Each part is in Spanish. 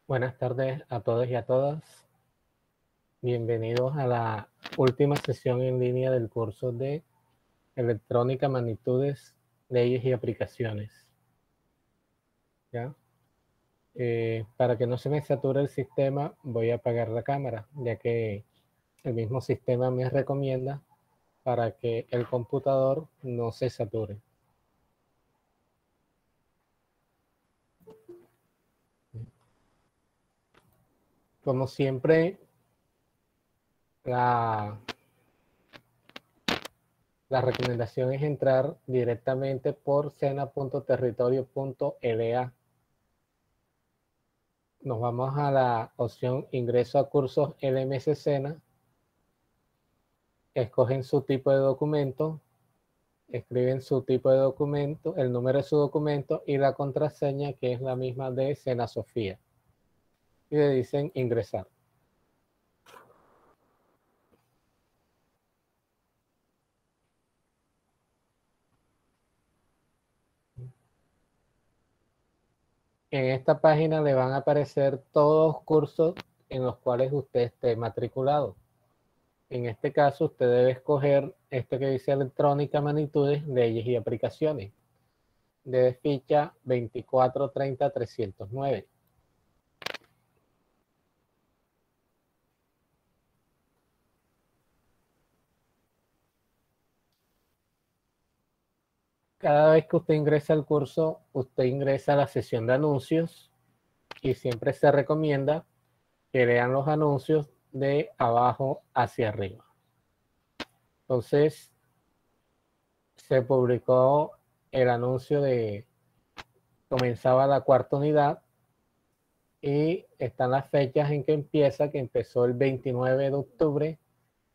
Buenas tardes a todos y a todas. Bienvenidos a la última sesión en línea del curso de Electrónica, Magnitudes, Leyes y Aplicaciones. ¿Ya? Para que no se me sature el sistema, voy a apagar la cámara, ya que el mismo sistema me recomienda para que el computador no se sature. Como siempre, la recomendación es entrar directamente por sena.territorio.eda. Nos vamos a la opción ingreso a cursos LMS Sena, escogen su tipo de documento, escriben su tipo de documento, el número de su documento y la contraseña, que es la misma de Sena Sofía, y le dicen ingresar. En esta página le van a aparecer todos los cursos en los cuales usted esté matriculado. En este caso, usted debe escoger este que dice Electrónica, Magnitudes, Leyes y Aplicaciones, de ficha 2430-309. Cada vez que usted ingresa al curso, usted ingresa a la sesión de anuncios y siempre se recomienda que lean los anuncios de abajo hacia arriba. Entonces, se publicó el anuncio de comenzaba la cuarta unidad y están las fechas en que empieza, que empezó el 29 de octubre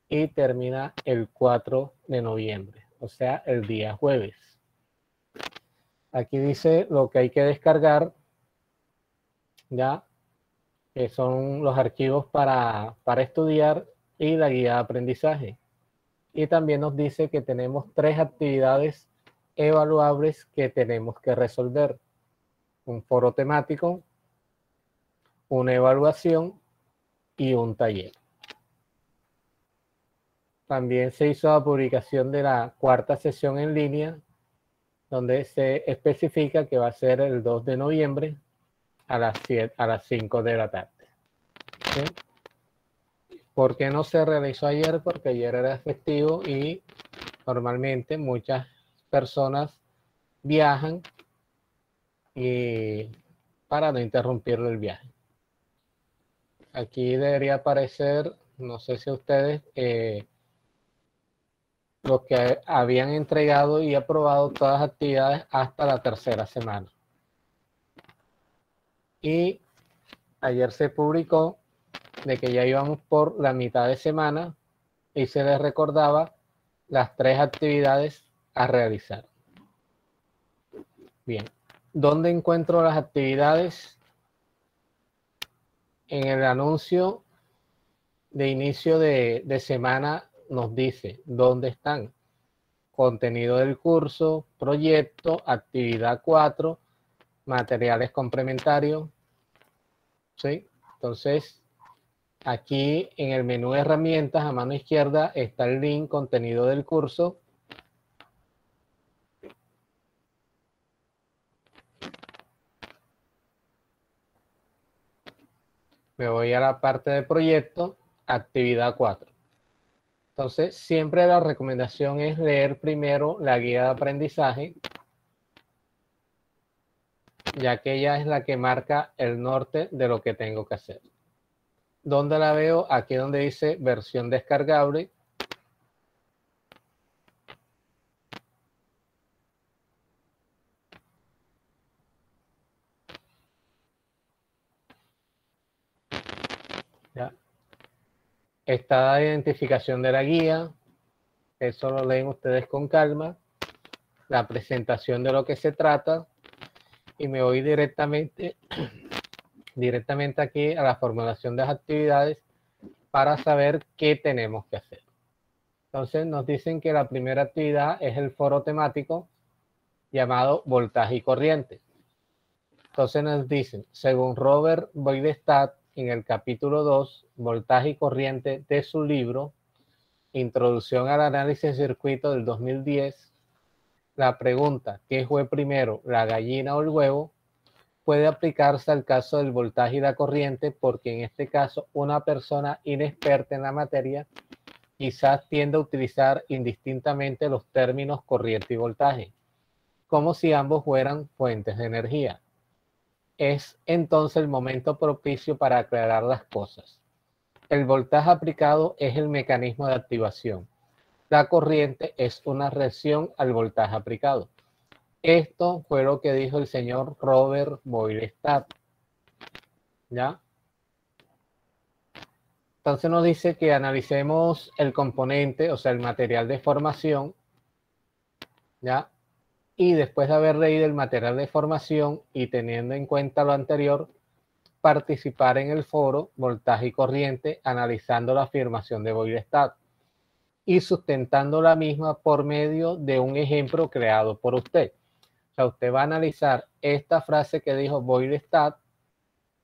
y termina el 4 de noviembre, o sea, el día jueves. Aquí dice lo que hay que descargar, ya, que son los archivos para estudiar y la guía de aprendizaje. Y también nos dice que tenemos 3 actividades evaluables que tenemos que resolver: un foro temático, una evaluación y un taller. También se hizo la publicación de la cuarta sesión en línea, donde se especifica que va a ser el 2 de noviembre a las 5 de la tarde. ¿Sí? ¿Por qué no se realizó ayer? Porque ayer era festivo y normalmente muchas personas viajan y para no interrumpirle el viaje. Aquí debería aparecer, no sé si ustedes, los que habían entregado y aprobado todas las actividades hasta la tercera semana. Y ayer se publicó de que ya íbamos por la mitad de semana y se les recordaba las 3 actividades a realizar. Bien, ¿dónde encuentro las actividades? En el anuncio de inicio de semana nos dice dónde están: contenido del curso, proyecto, actividad 4, materiales complementarios. ¿Sí? Entonces, aquí en el menú de herramientas a mano izquierda está el link contenido del curso. Me voy a la parte de proyecto, actividad 4. Entonces, siempre la recomendación es leer primero la guía de aprendizaje, ya que ella es la que marca el norte de lo que tengo que hacer. ¿Dónde la veo? Aquí donde dice versión descargable. ¿Ya? Está la identificación de la guía, eso lo leen ustedes con calma, la presentación de lo que se trata, y me voy directamente aquí a la formulación de las actividades para saber qué tenemos que hacer. Entonces nos dicen que la primera actividad es el foro temático llamado voltaje y corriente. Entonces nos dicen, según Robert Boylestad, en el capítulo 2, voltaje y corriente de su libro, Introducción al análisis de circuito del 2010, la pregunta, ¿qué fue primero, la gallina o el huevo?, puede aplicarse al caso del voltaje y la corriente, porque en este caso una persona inexperta en la materia quizás tiende a utilizar indistintamente los términos corriente y voltaje, como si ambos fueran fuentes de energía. Es entonces el momento propicio para aclarar las cosas. El voltaje aplicado es el mecanismo de activación. La corriente es una reacción al voltaje aplicado. Esto fue lo que dijo el señor Robert Boylestad. ¿Ya? Entonces nos dice que analicemos el componente, o sea, el material de formación, ¿ya? Y después de haber leído el material de formación y teniendo en cuenta lo anterior, participar en el foro Voltaje y Corriente, analizando la afirmación de Boylestad y sustentando la misma por medio de un ejemplo creado por usted. O sea, usted va a analizar esta frase que dijo Boylestad: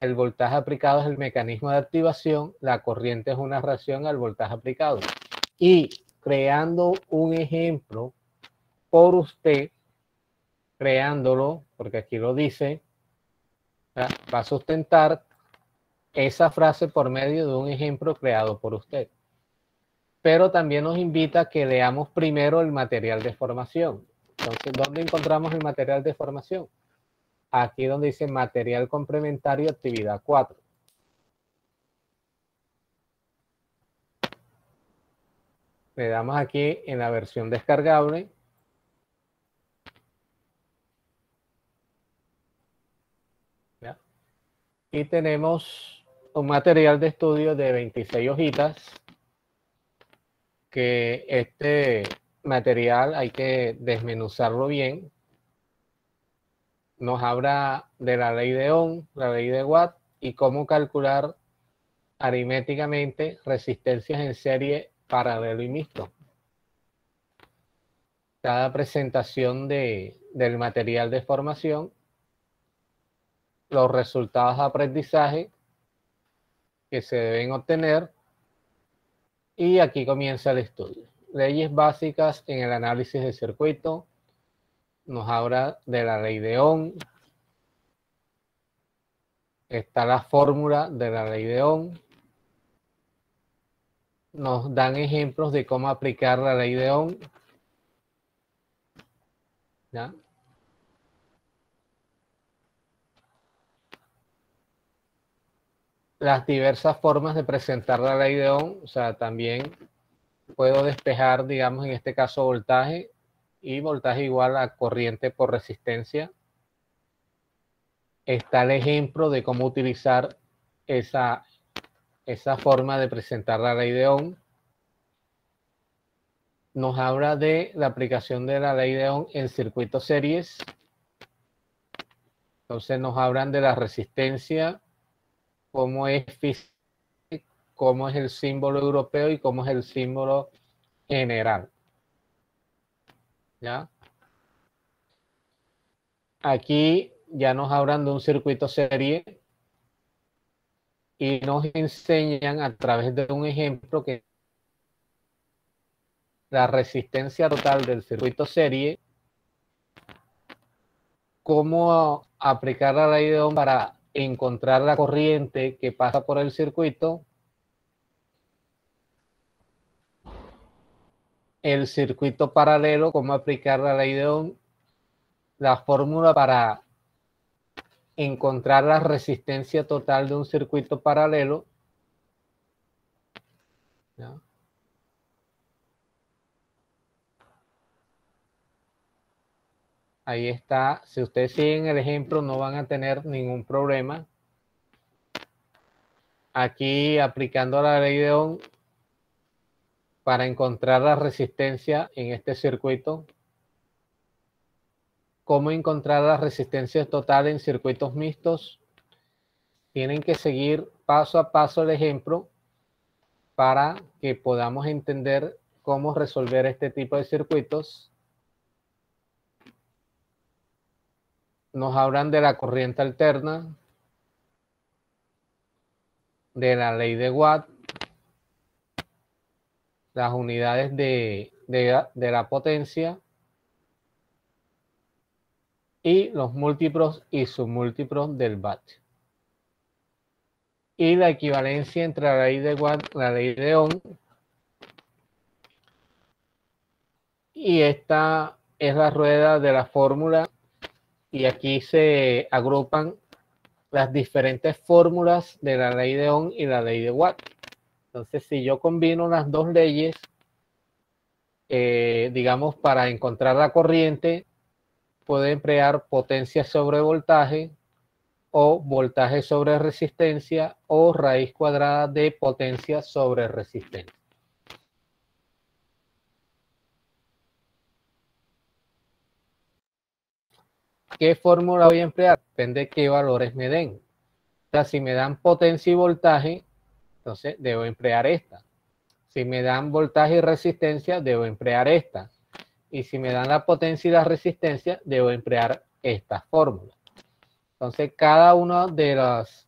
el voltaje aplicado es el mecanismo de activación, la corriente es una reacción al voltaje aplicado. Y creando un ejemplo por usted, creándolo, porque aquí lo dice, va a sustentar esa frase por medio de un ejemplo creado por usted. Pero también nos invita a que leamos primero el material de formación. Entonces, ¿dónde encontramos el material de formación? Aquí donde dice material complementario, actividad 4. Le damos aquí en la versión descargable. ¿Ya? Y tenemos un material de estudio de 26 hojitas, que este material hay que desmenuzarlo bien. Nos habla de la ley de Ohm, la ley de Watt y cómo calcular aritméticamente resistencias en serie, paralelo y mixto. Cada presentación del material de formación, los resultados de aprendizaje que se deben obtener, y aquí comienza el estudio. Leyes básicas en el análisis de circuito. Nos habla de la ley de Ohm. Está la fórmula de la ley de Ohm. Nos dan ejemplos de cómo aplicar la ley de Ohm. ¿Ya? Las diversas formas de presentar la ley de Ohm, o sea, también puedo despejar, digamos, en este caso voltaje, y voltaje igual a corriente por resistencia. Está el ejemplo de cómo utilizar esa forma de presentar la ley de Ohm. Nos habla de la aplicación de la ley de Ohm en circuitos series. Entonces nos hablan de la resistencia, cómo es física, cómo es el símbolo europeo y cómo es el símbolo general. ¿Ya? Aquí ya nos hablan de un circuito serie y nos enseñan a través de un ejemplo que la resistencia total del circuito serie, cómo aplicar la ley de Ohm para encontrar la corriente que pasa por el circuito, el circuito paralelo, cómo aplicar la ley de Ohm, la fórmula para encontrar la resistencia total de un circuito paralelo. ¿Ya? Ahí está. Si ustedes siguen el ejemplo, no van a tener ningún problema. Aquí aplicando la ley de Ohm para encontrar la resistencia en este circuito. ¿Cómo encontrar la resistencia total en circuitos mixtos? Tienen que seguir paso a paso el ejemplo para que podamos entender cómo resolver este tipo de circuitos. nos hablan de la corriente alterna, de la ley de Watt, las unidades de la potencia y los múltiplos y submúltiplos del vatio. Y la equivalencia entre la ley de Watt y la ley de Ohm. Y esta es la rueda de la fórmula. Y aquí se agrupan las diferentes fórmulas de la ley de Ohm y la ley de Watt. Entonces, si yo combino las dos leyes, digamos, para encontrar la corriente, puedo emplear potencia sobre voltaje o voltaje sobre resistencia o raíz cuadrada de potencia sobre resistencia. ¿Qué fórmula voy a emplear? Depende de qué valores me den. O sea, si me dan potencia y voltaje, entonces debo emplear esta. Si me dan voltaje y resistencia, debo emplear esta. Y si me dan la potencia y la resistencia, debo emplear esta fórmula. Entonces, cada una de las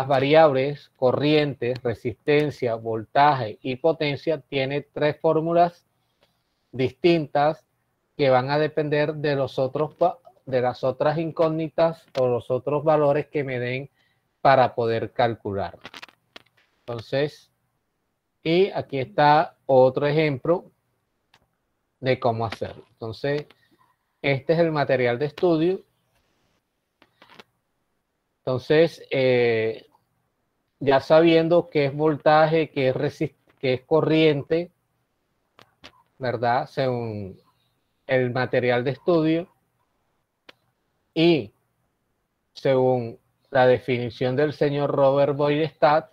variables, corrientes, resistencia, voltaje y potencia, tiene tres fórmulas distintas que van a depender de las otras incógnitas o los otros valores que me den para poder calcular. Entonces, y aquí está otro ejemplo de cómo hacerlo. Entonces, este es el material de estudio. Entonces, ya sabiendo qué es voltaje, qué es corriente, ¿verdad? Según el material de estudio y según la definición del señor Robert Boyle-Stack,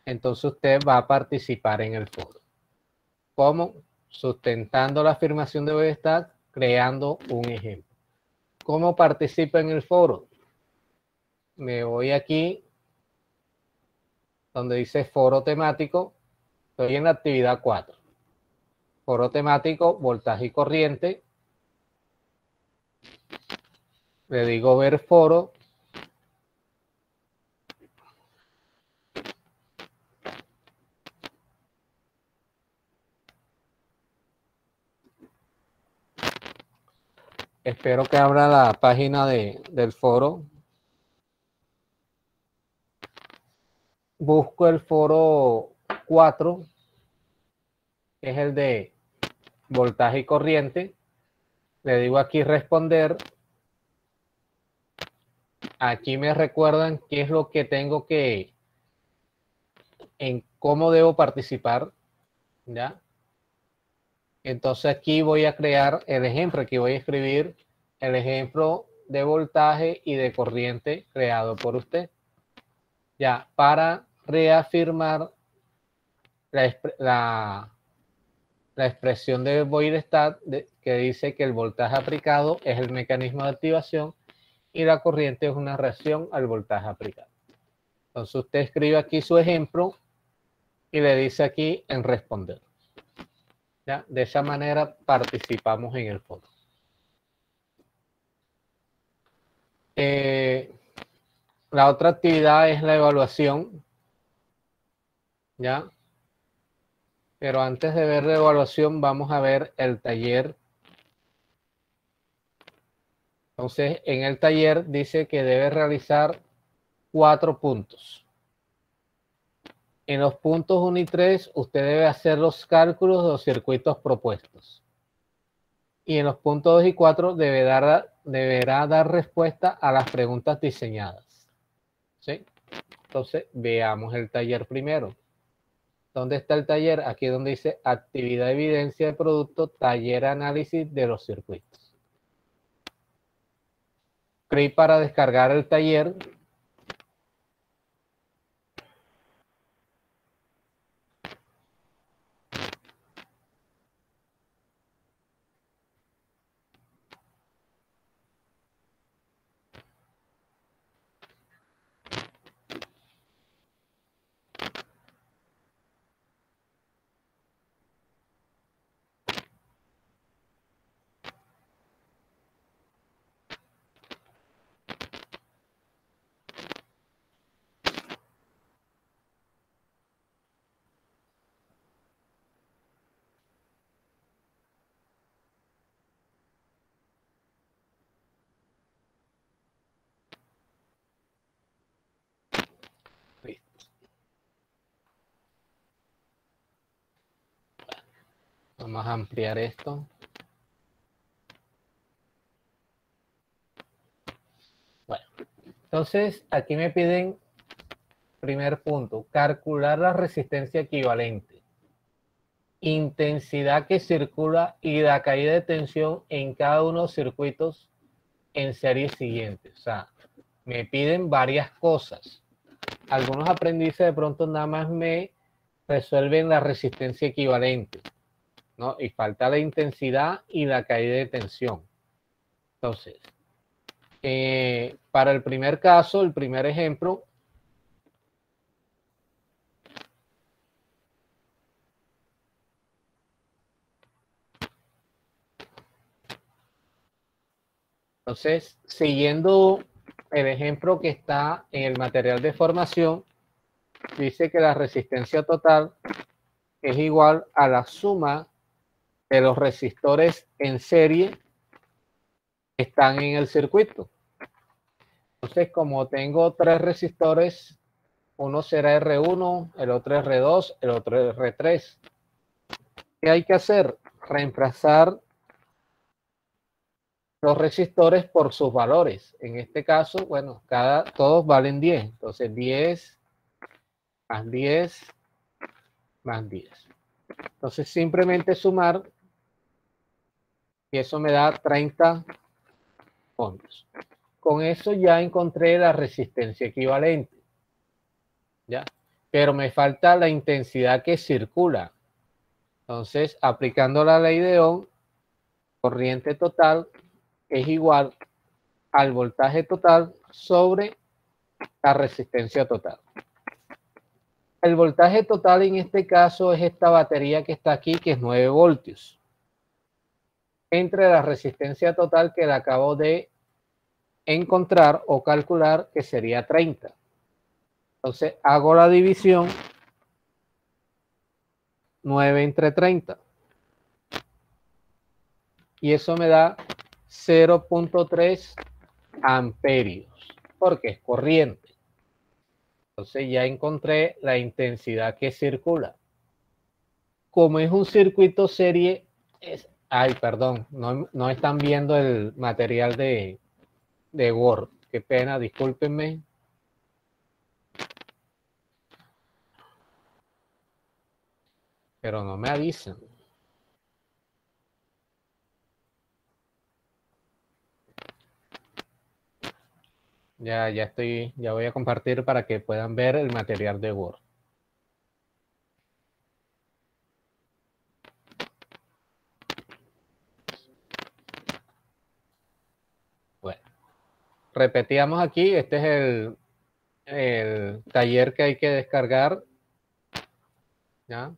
entonces usted va a participar en el foro. ¿Cómo? Sustentando la afirmación de Boyle-Stack, creando un ejemplo. ¿Cómo participa en el foro? Me voy aquí donde dice foro temático. Estoy en la actividad 4. Foro temático, voltaje y corriente. Le digo ver foro. Espero que abra la página del foro. Busco el foro 4, que es el de voltaje y corriente. Le digo aquí responder. Aquí me recuerdan qué es lo que tengo en cómo debo participar, ¿ya? Entonces aquí voy a crear el ejemplo. Aquí voy a escribir el ejemplo de voltaje y de corriente creado por usted. Ya, para reafirmar la expresión de Boyle-Stack que dice que el voltaje aplicado es el mecanismo de activación y la corriente es una reacción al voltaje aplicado. Entonces usted escribe aquí su ejemplo y le dice aquí en responder. ¿Ya? De esa manera participamos en el foro. La otra actividad es la evaluación. ¿Ya? Pero antes de ver la evaluación, vamos a ver el taller. Entonces, en el taller dice que debe realizar 4 puntos. En los puntos 1 y 3, usted debe hacer los cálculos de los circuitos propuestos. Y en los puntos 2 y 4 deberá dar respuesta a las preguntas diseñadas. ¿Sí? Entonces, veamos el taller primero. ¿Dónde está el taller? Aquí donde dice actividad de evidencia de producto, taller análisis de los circuitos. Clic para descargar el taller. Vamos a ampliar esto. Bueno, entonces aquí me piden, primer punto, calcular la resistencia equivalente, intensidad que circula y la caída de tensión en cada uno de los circuitos en serie siguiente. O sea, me piden varias cosas. Algunos aprendices de pronto nada más me resuelven la resistencia equivalente, ¿no? Y falta la intensidad y la caída de tensión. Entonces, para el primer caso, el primer ejemplo, entonces, siguiendo el ejemplo que está en el material de formación, dice que la resistencia total es igual a la suma de los resistores en serie que están en el circuito. Entonces, como tengo tres resistores, uno será R1, el otro R2, el otro R3. ¿Qué hay que hacer? Reemplazar los resistores por sus valores. En este caso, bueno, todos valen 10. Entonces, 10 más 10 más 10. Entonces, simplemente sumar y eso me da 30 ohms. Con eso ya encontré la resistencia equivalente. ¿Ya? Pero me falta la intensidad que circula. Entonces, aplicando la ley de Ohm, corriente total es igual al voltaje total sobre la resistencia total. El voltaje total en este caso es esta batería que está aquí, que es 9 voltios. Entre la resistencia total que la acabo de encontrar o calcular, que sería 30. Entonces hago la división 9 entre 30. Y eso me da 0.3 amperios, porque es corriente. Entonces ya encontré la intensidad que circula. Como es un circuito serie, ay, perdón, no están viendo el material de Word. Qué pena, discúlpenme. Pero no me avisan. Ya voy a compartir para que puedan ver el material de Word. Bueno, repetíamos aquí, este es el taller que hay que descargar. ¿Ya?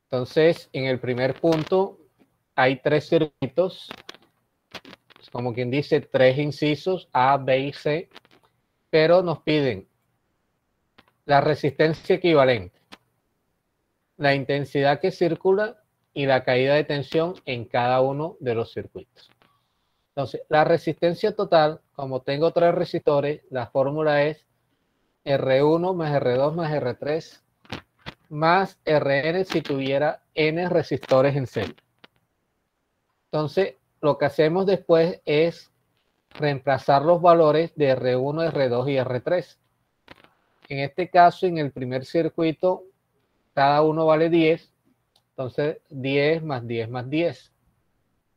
Entonces, en el primer punto hay tres circuitos, como quien dice, tres incisos, A, B y C, pero nos piden la resistencia equivalente, la intensidad que circula y la caída de tensión en cada uno de los circuitos. Entonces, la resistencia total, como tengo tres resistores, la fórmula es R1 más R2 más R3 más Rn si tuviera N resistores en serie. Entonces, lo que hacemos después es reemplazar los valores de R1, R2 y R3. En este caso, en el primer circuito, cada uno vale 10. Entonces, 10 más 10 más 10.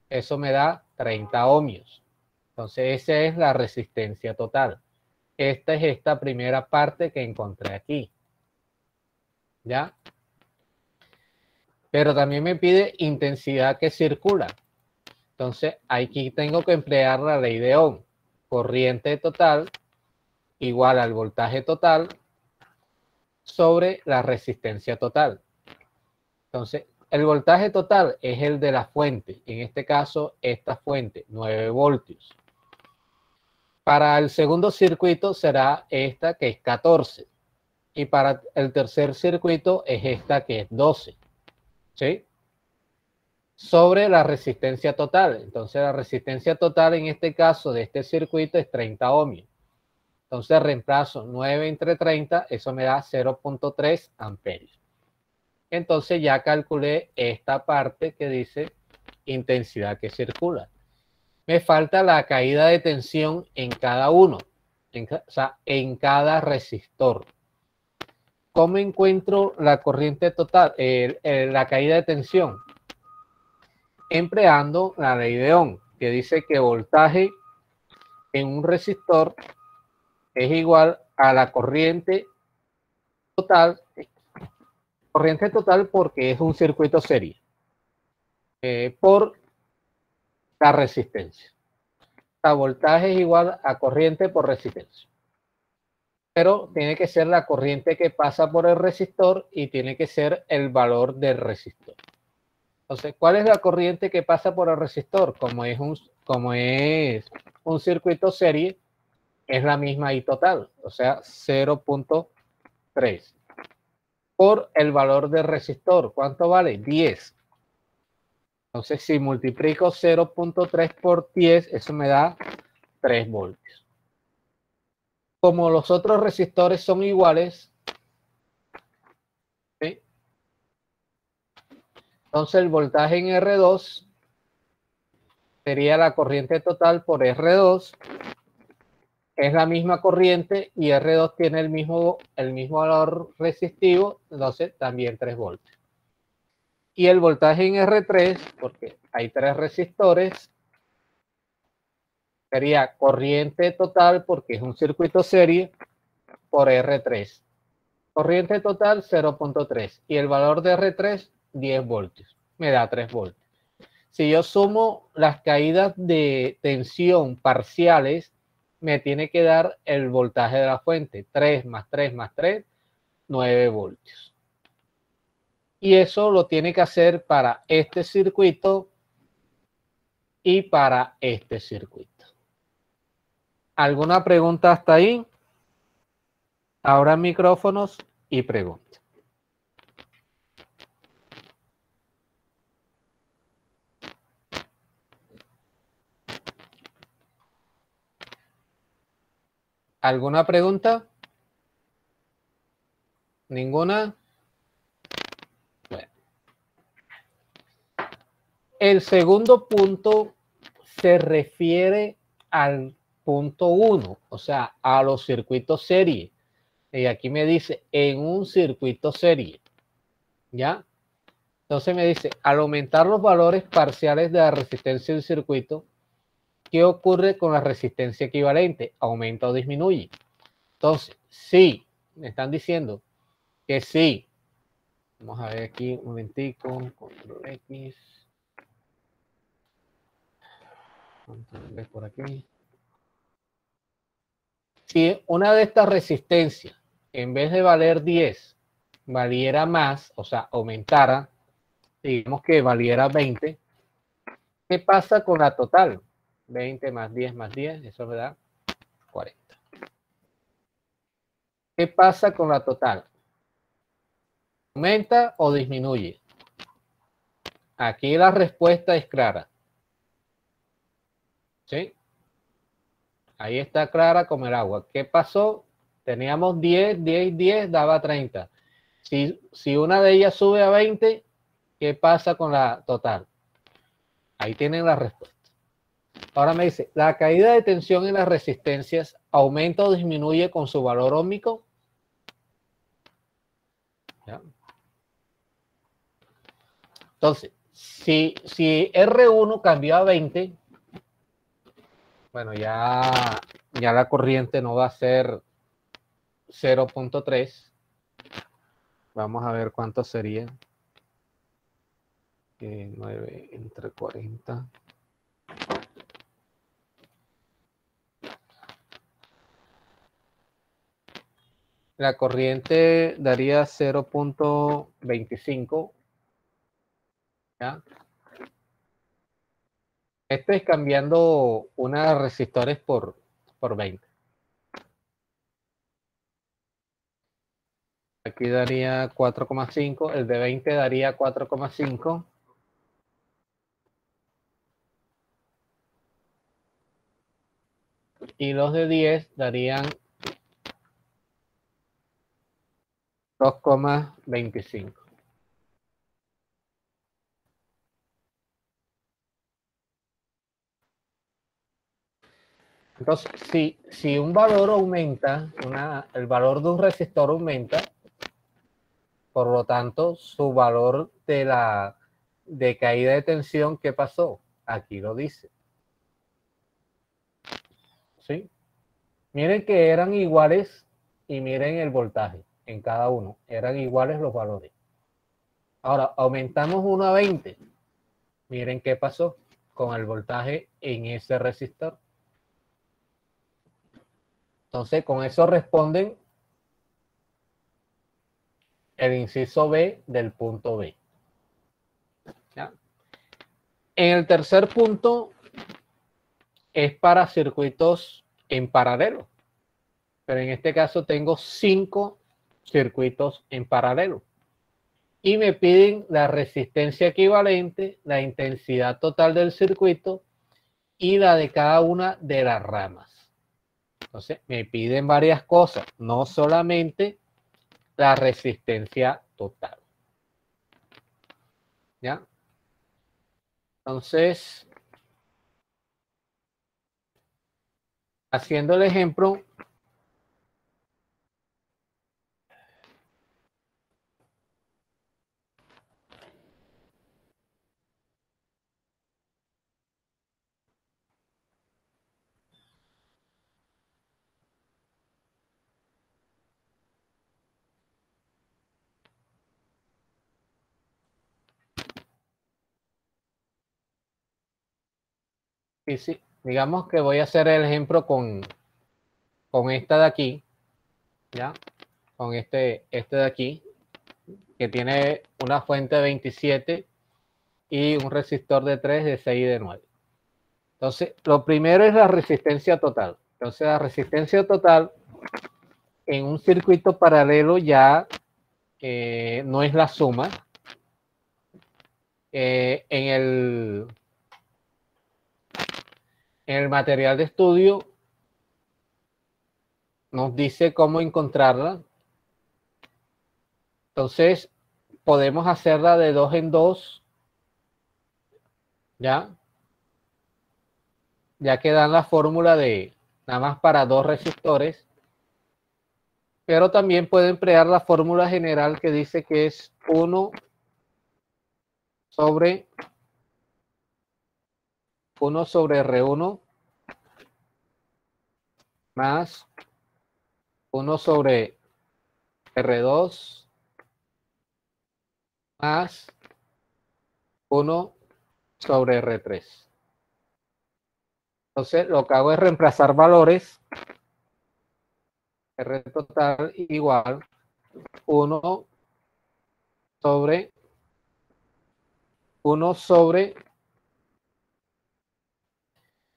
Eso me da 30 ohmios. Entonces, esa es la resistencia total. Esta es esta primera parte que encontré aquí. ¿Ya? Pero también me pide intensidad que circula. Entonces, aquí tengo que emplear la ley de Ohm. Corriente total igual al voltaje total sobre la resistencia total. Entonces, el voltaje total es el de la fuente. En este caso, esta fuente, 9 voltios. Para el segundo circuito será esta que es 14. Y para el tercer circuito es esta que es 12. ¿Sí? Sobre la resistencia total. Entonces, la resistencia total en este caso de este circuito es 30 ohmios. Entonces, reemplazo 9 entre 30, eso me da 0.3 amperios. Entonces ya calculé esta parte que dice intensidad que circula. Me falta la caída de tensión en cada uno, o sea, en cada resistor. ¿Cómo encuentro la corriente total, la caída de tensión? Empleando la ley de Ohm, que dice que voltaje en un resistor es igual a la corriente total porque es un circuito serie, por la resistencia. O sea, voltaje es igual a corriente por resistencia. Pero tiene que ser la corriente que pasa por el resistor y tiene que ser el valor del resistor. Entonces, ¿cuál es la corriente que pasa por el resistor? Como es un circuito serie, es la misma I total, o sea, 0.3. Por el valor del resistor, ¿cuánto vale? 10. Entonces, si multiplico 0.3 por 10, eso me da 3 voltios. Como los otros resistores son iguales, ¿sí? Entonces el voltaje en R2 sería la corriente total por R2. Es la misma corriente y R2 tiene el mismo valor resistivo, entonces también 3 voltios. Y el voltaje en R3, porque hay 3 resistores, sería corriente total, porque es un circuito serie, por R3. Corriente total 0.3 y el valor de R3 10 voltios. Me da 3 voltios. Si yo sumo las caídas de tensión parciales, me tiene que dar el voltaje de la fuente. 3 más 3 más 3, 9 voltios. Y eso lo tiene que hacer para este circuito y para este circuito. ¿Alguna pregunta hasta ahí? Ahora micrófonos y preguntas. ¿Alguna pregunta? ¿Ninguna? Bueno. El segundo punto se refiere al punto 1, o sea, a los circuitos serie. Y aquí me dice, en un circuito serie. ¿Ya? Entonces me dice, al aumentar los valores parciales de la resistencia del circuito, ¿qué ocurre con la resistencia equivalente? ¿Aumenta o disminuye? Entonces, sí, me están diciendo que sí. Vamos a ver aquí un momentico, control X. Control V por aquí. Si una de estas resistencias, en vez de valer 10, valiera más, o sea, aumentara, digamos que valiera 20, ¿qué pasa con la total? 20 más 10 más 10, eso me da 40. ¿Qué pasa con la total? ¿Aumenta o disminuye? Aquí la respuesta es clara. ¿Sí? Ahí está clara como el agua. ¿Qué pasó? Teníamos 10, 10, 10, daba 30. Si una de ellas sube a 20, ¿qué pasa con la total? Ahí tienen la respuesta. Ahora me dice, ¿la caída de tensión en las resistencias aumenta o disminuye con su valor óhmico? ¿Ya? Entonces, si R1 cambió a 20, bueno, ya la corriente no va a ser 0.3. Vamos a ver cuánto sería. 9 entre 40. La corriente daría 0.25. ¿Ya? Esto es cambiando unas resistores por 20. Aquí daría 4,5. El de 20 daría 4,5. Y los de 10 darían 2,25. Entonces, si un valor aumenta, el valor de un resistor aumenta, por lo tanto, su valor de caída de tensión, ¿qué pasó? Aquí lo dice. ¿Sí? Miren que eran iguales y miren el voltaje en cada uno. Eran iguales los valores. Ahora, aumentamos 1 a 20. Miren qué pasó con el voltaje en ese resistor. Entonces, con eso responden el inciso B del punto B. ¿Ya? En el tercer punto es para circuitos en paralelo. Pero en este caso tengo 5 circuitos en paralelo. Y me piden la resistencia equivalente, la intensidad total del circuito y la de cada una de las ramas. Entonces, me piden varias cosas, no solamente la resistencia total. ¿Ya? Entonces, haciendo el ejemplo, digamos que voy a hacer el ejemplo con esta de aquí, ¿ya? Con este de aquí, que tiene una fuente de 27 y un resistor de 3, de 6 y de 9. Entonces, lo primero es la resistencia total. Entonces, la resistencia total en un circuito paralelo ya no es la suma. En el material de estudio nos dice cómo encontrarla. Entonces, podemos hacerla de 2 en 2, ¿ya? Ya que dan la fórmula de nada más para 2 resistores. Pero también puede emplear la fórmula general que dice que es 1 sobre R1 más 1 sobre R2 más 1 sobre R3. Entonces, lo que hago es reemplazar valores. R total igual 1 sobre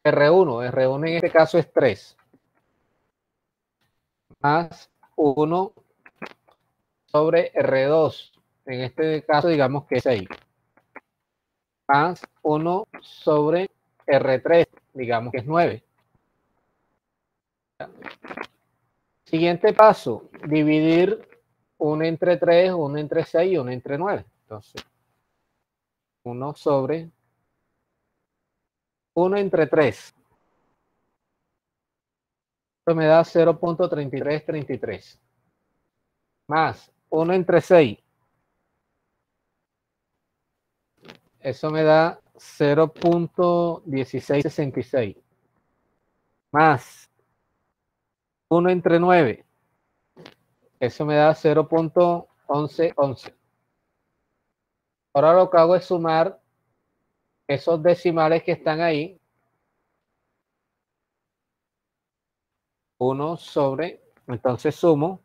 R1. R1 en este caso es 3. Más 1 sobre R2. En este caso digamos que es 6. Más 1 sobre R3. Digamos que es 9. Siguiente paso. Dividir 1 entre 3, 1 entre 6 y 1 entre 9. Entonces, 1 sobre 1 entre 3. Esto me da 0.3333. Más 1 entre 6. Eso me da 0.1666. Más 1 entre 9. Eso me da 0.1111. Ahora lo que hago es sumar esos decimales que están ahí. 1 sobre, entonces sumo.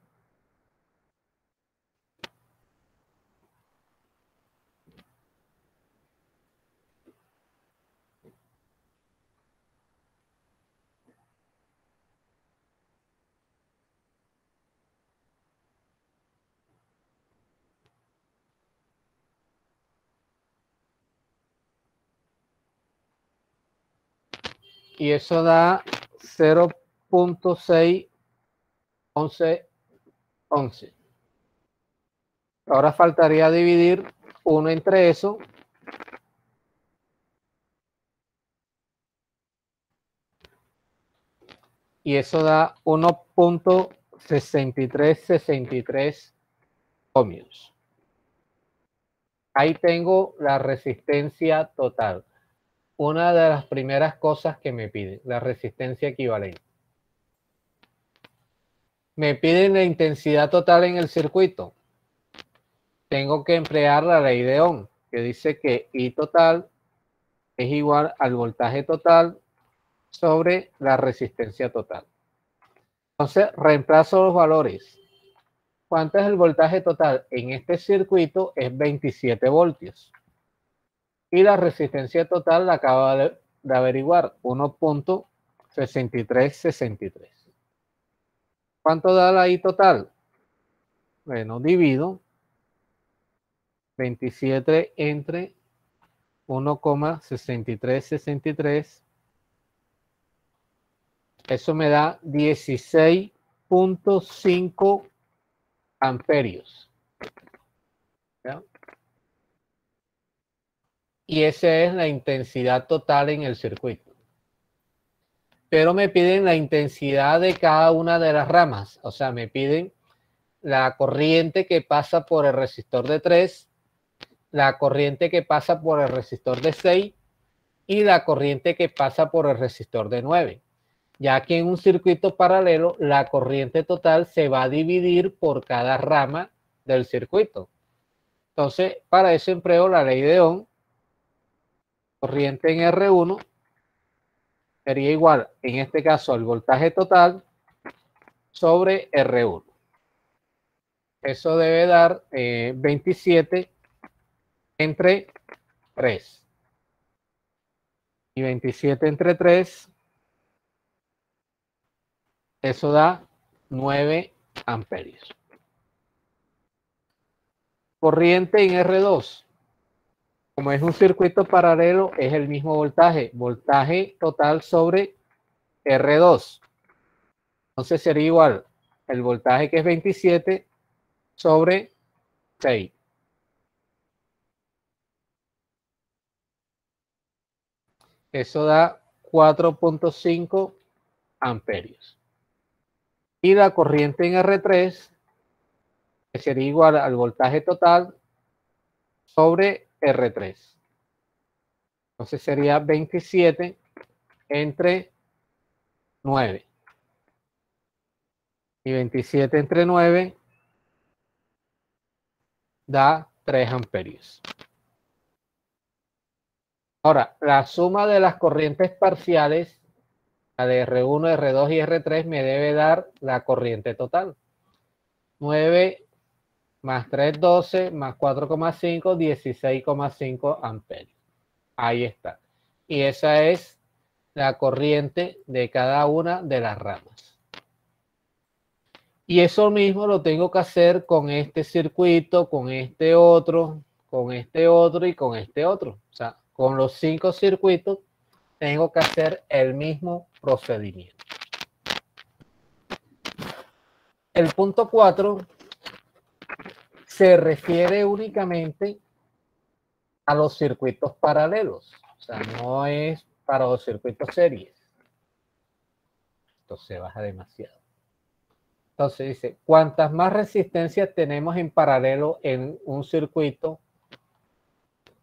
Y eso da 0.61111. Ahora faltaría dividir 1 entre eso. y eso da 1.6363 ohmios. Ahí tengo la resistencia total. Una de las primeras cosas que me piden, la resistencia equivalente. Me piden la intensidad total en el circuito. Tengo que emplear la ley de Ohm, que dice que I total es igual al voltaje total sobre la resistencia total. Entonces, reemplazo los valores. ¿Cuánto es el voltaje total? En este circuito es 27 voltios. Y la resistencia total la acabo de averiguar, 1.6363. ¿Cuánto da la I total? Bueno, divido 27 entre 1.6363. Eso me da 16.5 amperios. ¿Ya? Y esa es la intensidad total en el circuito. Pero me piden la intensidad de cada una de las ramas. O sea, me piden la corriente que pasa por el resistor de 3, la corriente que pasa por el resistor de 6 y la corriente que pasa por el resistor de 9. Ya que en un circuito paralelo la corriente total se va a dividir por cada rama del circuito. Entonces, para eso empleo la ley de Ohm. Corriente en R1 sería igual, en este caso, al voltaje total sobre R1. Eso debe dar 27 entre 3. Y 27 entre 3, eso da 9 amperios. Corriente en R2. Como es un circuito paralelo, es el mismo voltaje. Voltaje total sobre R2. Entonces sería igual el voltaje que es 27 sobre 6. Eso da 4.5 amperios. Y la corriente en R3, que sería igual al voltaje total sobre R3. Entonces sería 27 entre 9. Y 27 entre 9 da 3 amperios. Ahora, la suma de las corrientes parciales, la de R1, R2 y R3, me debe dar la corriente total. 9 más 3, 12, más 4,5, 16,5 amperios. Ahí está. Y esa es la corriente de cada una de las ramas. Y eso mismo lo tengo que hacer con este circuito, con este otro, con este otro y con este otro. O sea, con los 5 circuitos tengo que hacer el mismo procedimiento. El punto 4 se refiere únicamente a los circuitos paralelos. O sea, no es para los circuitos series. Esto se baja demasiado. Entonces dice, cuantas más resistencias tenemos en paralelo en un circuito,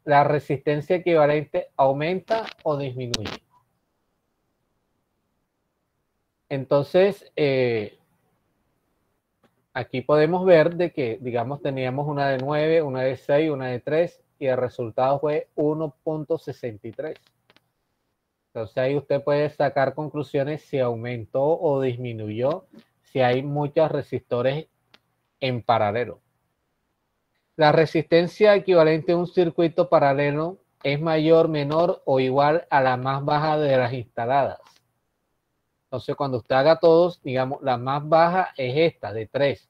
la resistencia equivalente aumenta o disminuye. Entonces, aquí podemos ver de que, digamos, teníamos una de 9, una de 6, una de 3 y el resultado fue 1.63. Entonces ahí usted puede sacar conclusiones si aumentó o disminuyó, si hay muchos resistores en paralelo. La resistencia equivalente a un circuito paralelo es mayor, menor o igual a la más baja de las instaladas. Entonces cuando usted haga todos, digamos, la más baja es esta, de 3.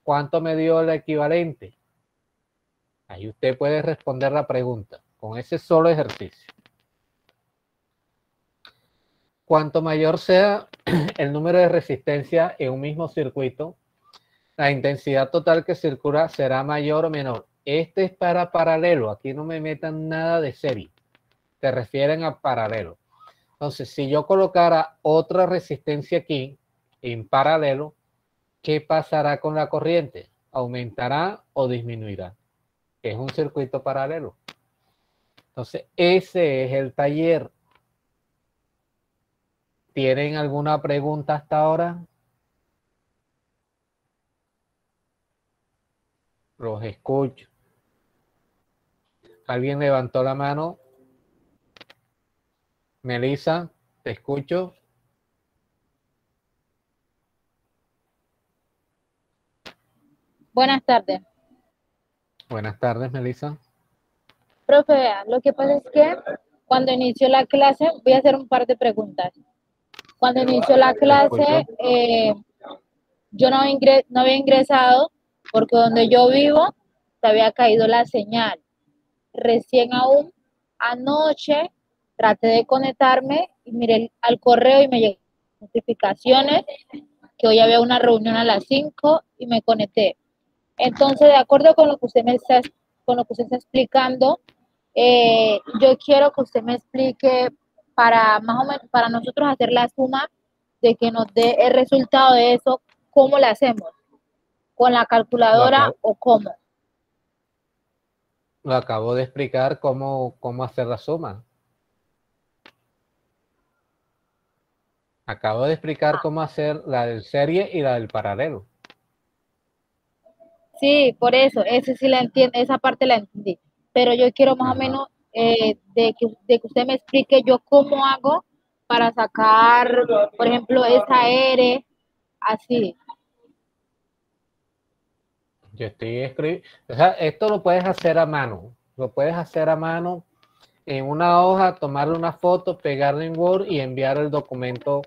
¿Cuánto me dio la equivalente? Ahí usted puede responder la pregunta con ese solo ejercicio. Cuanto mayor sea el número de resistencia en un mismo circuito, la intensidad total que circula será mayor o menor. Este es para paralelo. Aquí no me metan nada de serie. Se refieren a paralelo. Entonces, si yo colocara otra resistencia aquí en paralelo, ¿qué pasará con la corriente? ¿Aumentará o disminuirá? Es un circuito paralelo. Entonces, ese es el taller. ¿Tienen alguna pregunta hasta ahora? Los escucho. ¿Alguien levantó la mano? Melissa, te escucho. Buenas tardes. Buenas tardes, Melissa. Profe, vea, lo que pasa es que cuando inició la clase, voy a hacer un par de preguntas. Cuando inició la Te escucho. clase, yo no había ingresado porque donde yo vivo se había caído la señal. Recién aún anoche traté de conectarme y miré al correo y me llegaron notificaciones que hoy había una reunión a las 5 y me conecté. Entonces, de acuerdo con lo que con lo que usted está explicando, yo quiero que usted me explique para más o menos para nosotros hacer la suma de que nos dé el resultado de eso, ¿cómo lo hacemos? ¿Con la Lo calculadora acabo, o cómo? lo acabo de explicar cómo hacer la suma. Acabo de explicar Ah, cómo hacer la del serie y la del paralelo. sí, por eso, ese sí la entiendo, esa parte la entendí. Pero yo quiero más o Ajá. menos de que usted me explique yo cómo hago para sacar, por ejemplo, esa R, así. Yo estoy escribiendo. O sea, esto lo puedes hacer a mano. Lo puedes hacer a mano en una hoja, tomarle una foto, pegarla en Word y enviar el documento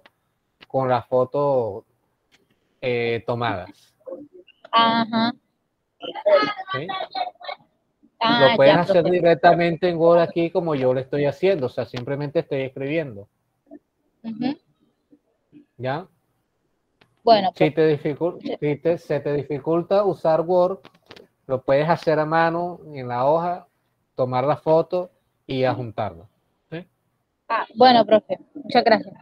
con las fotos tomadas. Ajá. ¿Sí? Lo Ah, puedes ya, hacer profe. directamente en Word aquí como yo lo estoy haciendo. O sea, simplemente estoy escribiendo. Ujú. ¿Ya? Bueno, Si profe. te se te dificulta usar Word, lo puedes hacer a mano en la hoja, tomar la foto y adjuntarla. ¿Sí? Ah, bueno, profe. Muchas gracias.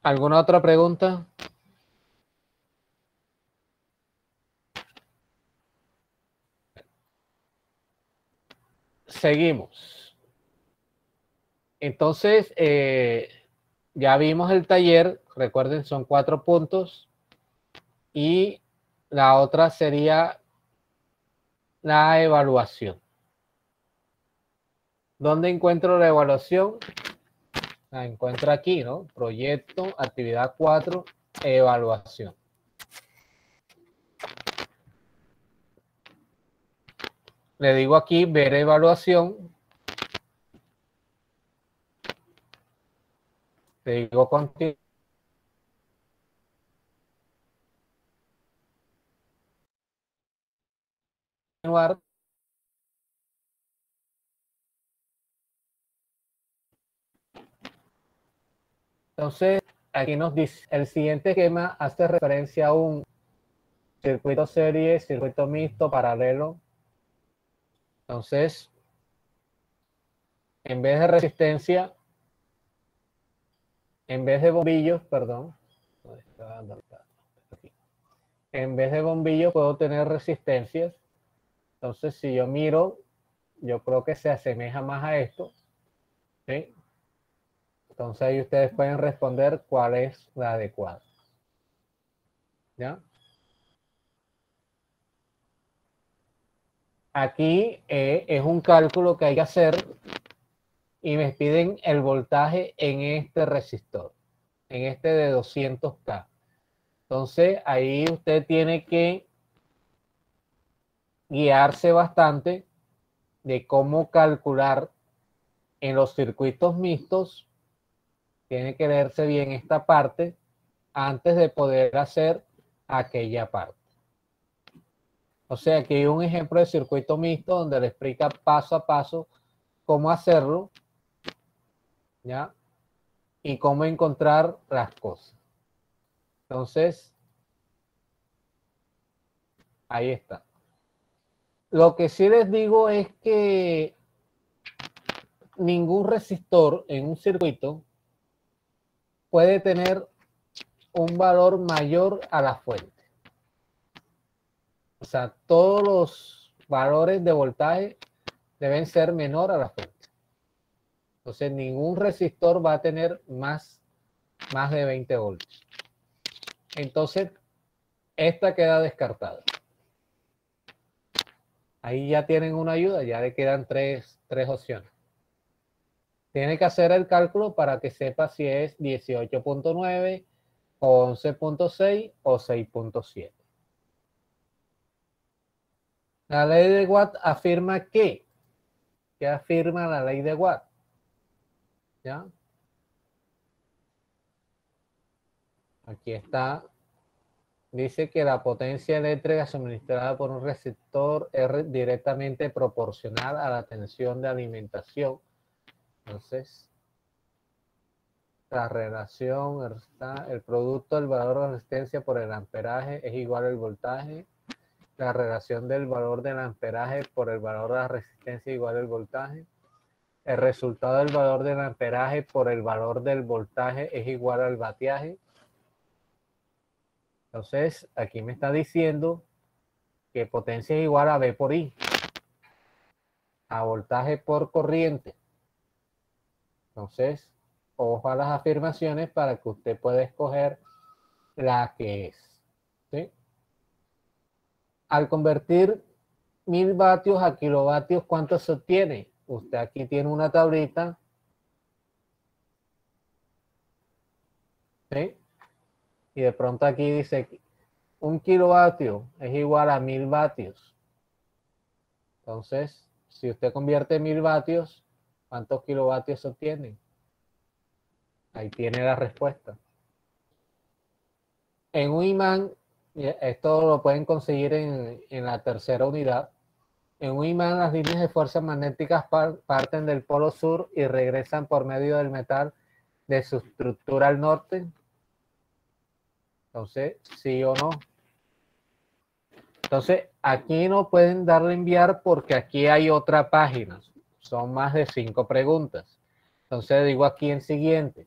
¿Alguna otra pregunta? Seguimos. Entonces, ya vimos el taller, recuerden, son 4 puntos y la otra sería la evaluación. ¿Dónde encuentro la evaluación? La encuentro aquí, ¿no? Proyecto, actividad 4, evaluación. Le digo aquí ver evaluación. Le digo continuar. Entonces, aquí nos dice, el siguiente esquema hace referencia a un circuito serie, circuito mixto, paralelo. Entonces, en vez de resistencia, en vez de bombillos, perdón, en vez de bombillos puedo tener resistencias. Entonces, si yo miro, yo creo que se asemeja más a esto. ¿Sí? Entonces ahí ustedes pueden responder cuál es la adecuada. ¿Ya? Aquí es un cálculo que hay que hacer y me piden el voltaje en este resistor, en este de 200K. Entonces ahí usted tiene que guiarse bastante de cómo calcular en los circuitos mixtos. Tiene que leerse bien esta parte antes de poder hacer aquella parte. O sea, aquí hay un ejemplo de circuito mixto donde le explica paso a paso cómo hacerlo, ¿ya? Y cómo encontrar las cosas. Entonces, ahí está. Lo que sí les digo es que ningún resistor en un circuito puede tener un valor mayor a la fuente. O sea, todos los valores de voltaje deben ser menor a la fuente. Entonces, ningún resistor va a tener más de 20 voltios. Entonces, esta queda descartada. Ahí ya tienen una ayuda, ya le quedan tres opciones. Tiene que hacer el cálculo para que sepa si es 18.9, 11.6 o 6.7. La ley de Watt afirma que, ¿qué afirma la ley de Watt? ¿Ya? Aquí está. Dice que la potencia eléctrica suministrada por un resistor es directamente proporcional a la tensión de alimentación. Entonces, la relación está, el producto del valor de resistencia por el amperaje es igual al voltaje. La relación del valor del amperaje por el valor de la resistencia es igual al voltaje. El resultado del valor del amperaje por el valor del voltaje es igual al vatiaje. Entonces, aquí me está diciendo que potencia es igual a V por I, a voltaje por corriente. Entonces, ojo a las afirmaciones para que usted pueda escoger la que es. ¿Sí? Al convertir 1000 vatios a kilovatios, ¿cuánto se obtiene? Usted aquí tiene una tablita. ¿Sí? Y de pronto aquí dice 1 kilovatio es igual a 1000 vatios. Entonces, si usted convierte 1000 vatios, ¿cuántos kilovatios obtiene? Ahí tiene la respuesta. En un imán, esto lo pueden conseguir en la tercera unidad. En un imán, las líneas de fuerzas magnéticas parten del polo sur y regresan por medio del metal de su estructura al norte. Entonces, sí o no. Entonces, aquí no pueden darle enviar porque aquí hay otra página. Son más de 5 preguntas. Entonces, digo aquí en siguiente.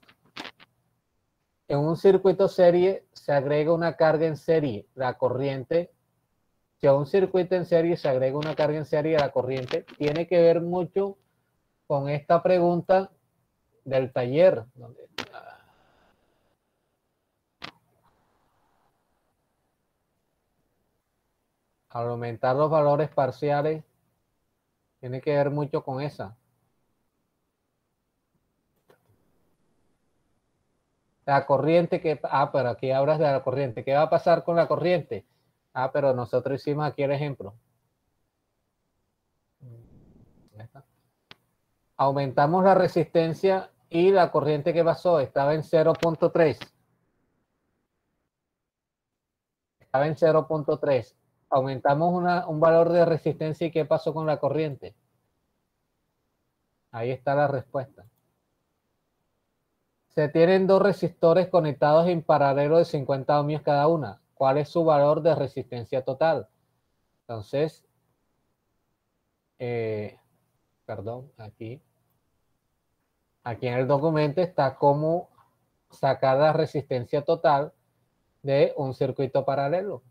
En un circuito serie se agrega una carga en serie. La corriente, si a un circuito en serie se agrega una carga en serie, la corriente tiene que ver mucho con esta pregunta del taller. Al aumentar los valores parciales, tiene que ver mucho con esa. La corriente que... pero aquí hablas de la corriente. ¿Qué va a pasar con la corriente? Pero nosotros hicimos aquí el ejemplo. Aumentamos la resistencia y la corriente que pasó estaba en 0.3. Estaba en 0.3. Aumentamos un valor de resistencia y ¿qué pasó con la corriente? Ahí está la respuesta. Se tienen dos resistores conectados en paralelo de 50 ohmios cada una. ¿Cuál es su valor de resistencia total? Entonces, perdón, aquí en el documento está cómo sacar la resistencia total de un circuito paralelo.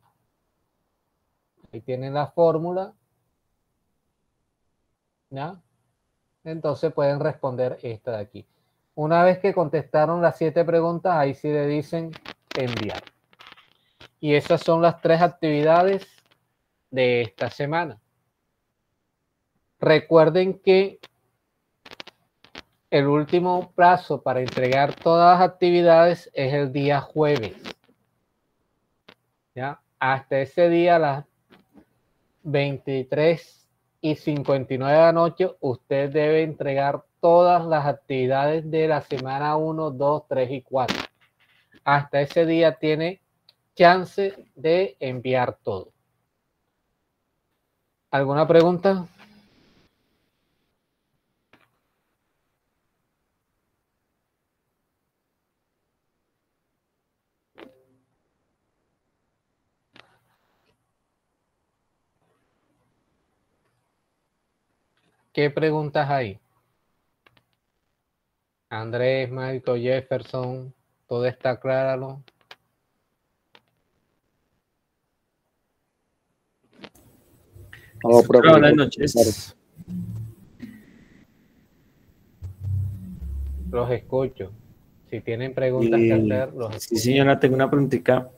Ahí tienen la fórmula. ¿Ya? Entonces pueden responder esta de aquí. Una vez que contestaron las 7 preguntas, ahí sí le dicen enviar. Y esas son las 3 actividades de esta semana. Recuerden que el último plazo para entregar todas las actividades es el día jueves. ¿Ya? Hasta ese día, a las 23:59 de la noche, usted debe entregar todas las actividades de la semana 1, 2, 3 y 4. Hasta ese día tiene chance de enviar todo. ¿Alguna pregunta? ¿Qué preguntas hay? Andrés, Michael, Jefferson, todo está claro. Oh, profe, Buenas noches. Los escucho. Si tienen preguntas que hacer, los Sí, escucho. señora, tengo una preguntita.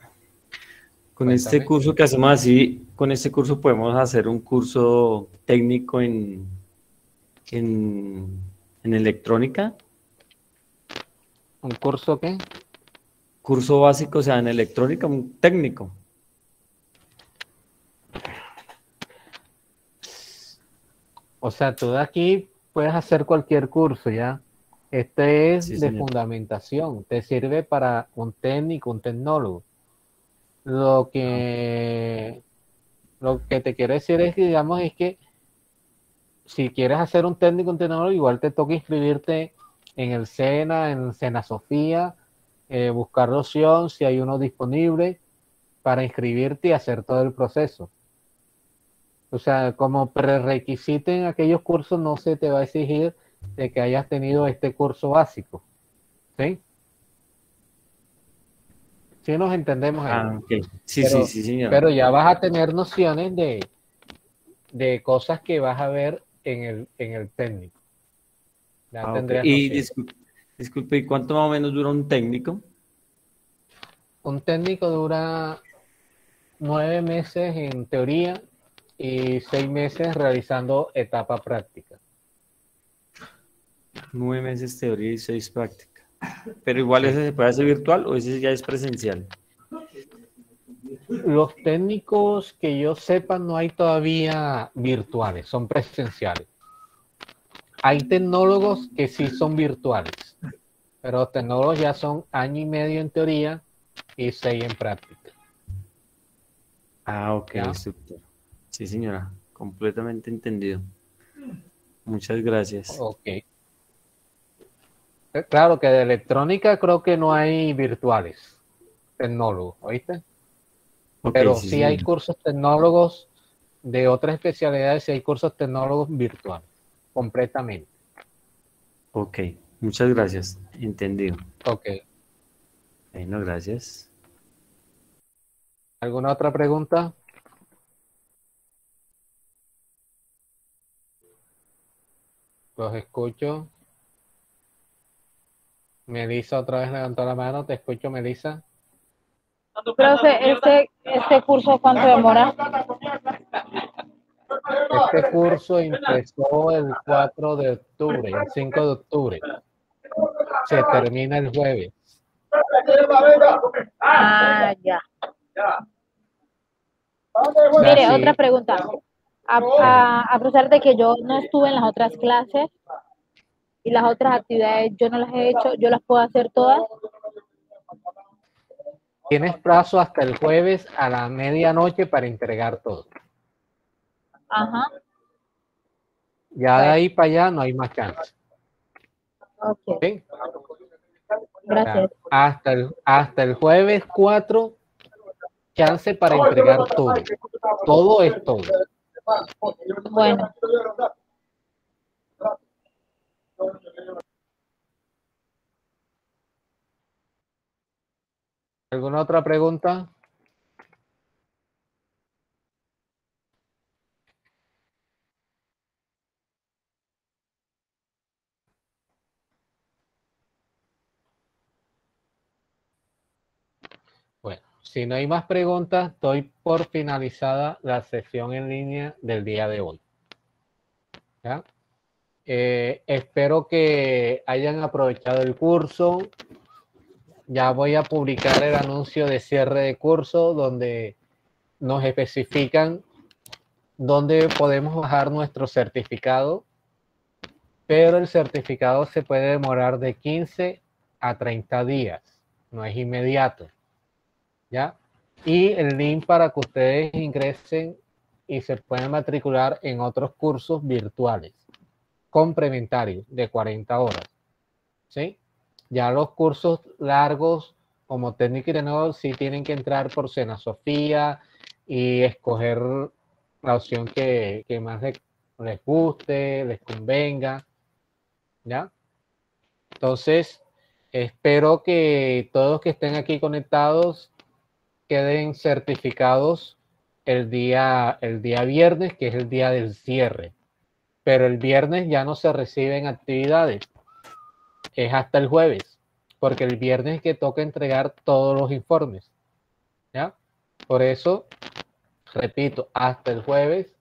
Con este Cuéntame. curso que hacemos así, con este curso podemos hacer un curso técnico en electrónica, ¿Un curso qué? curso básico, o sea, en electrónica, un técnico. O sea, tú de aquí puedes hacer cualquier curso, ¿ya? Este es Sí, de señor. fundamentación. Te sirve para un técnico, un tecnólogo. Lo que, lo que te quiero decir es que, digamos, es que si quieres hacer un técnico, un tecnólogo, igual te toca inscribirte en el SENA, en SENA Sofía, buscar la opción, si hay uno disponible, para inscribirte y hacer todo el proceso. O sea, como prerequisito en aquellos cursos no se te va a exigir de que hayas tenido este curso básico. ¿Sí? Sí nos entendemos ahí. Ah, ok. Sí, sí, sí, señora. Pero ya vas a tener nociones de cosas que vas a ver en el técnico. Ya Ah, ok. tendrías Y noción. disculpe, ¿y cuánto más o menos dura un técnico? Un técnico dura 9 meses en teoría y 6 meses realizando etapa práctica. 9 meses teoría y 6 práctica. Pero igual Sí. ese se puede hacer virtual o ese ya es presencial. Los técnicos que yo sepa no hay todavía virtuales, son presenciales. Hay tecnólogos que sí son virtuales, pero los tecnólogos ya son año y medio en teoría y 6 en práctica. Ah, ok, ¿Ya? instructor. Sí, señora, completamente entendido. Muchas gracias. Ok. Claro que de electrónica creo que no hay virtuales, tecnólogos, ¿oíste? Ok, Pero sí, sí hay señora. cursos tecnólogos de otras especialidades y hay cursos tecnólogos virtuales, completamente. Ok, muchas gracias. Entendido. Ok. Bueno, gracias. ¿Alguna otra pregunta? Los escucho. Melissa otra vez levantó la mano. Te escucho, Melissa. Profe, este curso, ¿cuánto demora? Este curso empezó el 4 de octubre, el 5 de octubre. Se termina el jueves. Ah, ya. O sea, Mire, otra sí, pregunta. A pesar de que yo no estuve en las otras clases y las otras actividades yo no las he hecho, yo las puedo hacer todas. tienes plazo hasta el jueves a la medianoche para entregar todo. Ajá. Ya de Bueno, ahí para allá no hay más chance. ok. ¿Sí? O sea, Gracias. hasta el jueves 4, chance para entregar todo. Todo es todo. Bueno, ¿Alguna otra pregunta? Bueno, si no hay más preguntas, doy por finalizada la sesión en línea del día de hoy. ¿Ya? Espero que hayan aprovechado el curso. Ya voy a publicar el anuncio de cierre de curso donde nos especifican dónde podemos bajar nuestro certificado, pero el certificado se puede demorar de 15 a 30 días, no es inmediato, ¿ya? Y el link para que ustedes ingresen y se puedan matricular en otros cursos virtuales complementarios de 40 horas, ¿sí? Ya los cursos largos como técnico y tecnólogo sí tienen que entrar por Sena Sofía y escoger la opción que más les guste, les convenga, ¿ya? Entonces, espero que todos que estén aquí conectados queden certificados el día viernes, que es el día del cierre. Pero el viernes ya no se reciben actividades, es hasta el jueves, porque el viernes es que toca entregar todos los informes, ¿ya? Por eso, repito, hasta el jueves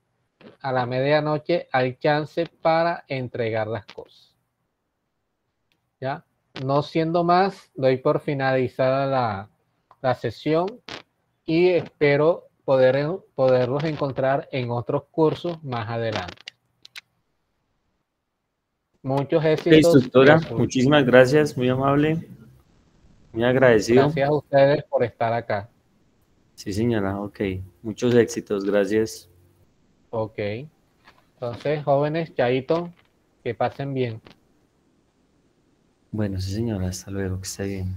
a la medianoche hay chance para entregar las cosas, ¿ya? No siendo más, doy por finalizada la sesión y espero poderlos encontrar en otros cursos más adelante. Muchos Ok, éxitos. instructora, muchísimas gracias, muy amable, muy agradecido. Gracias a ustedes por estar acá. Sí, señora, ok. Muchos éxitos, gracias. Ok. Entonces, jóvenes, chaito, que pasen bien. Bueno, sí, señora, hasta luego, que esté bien.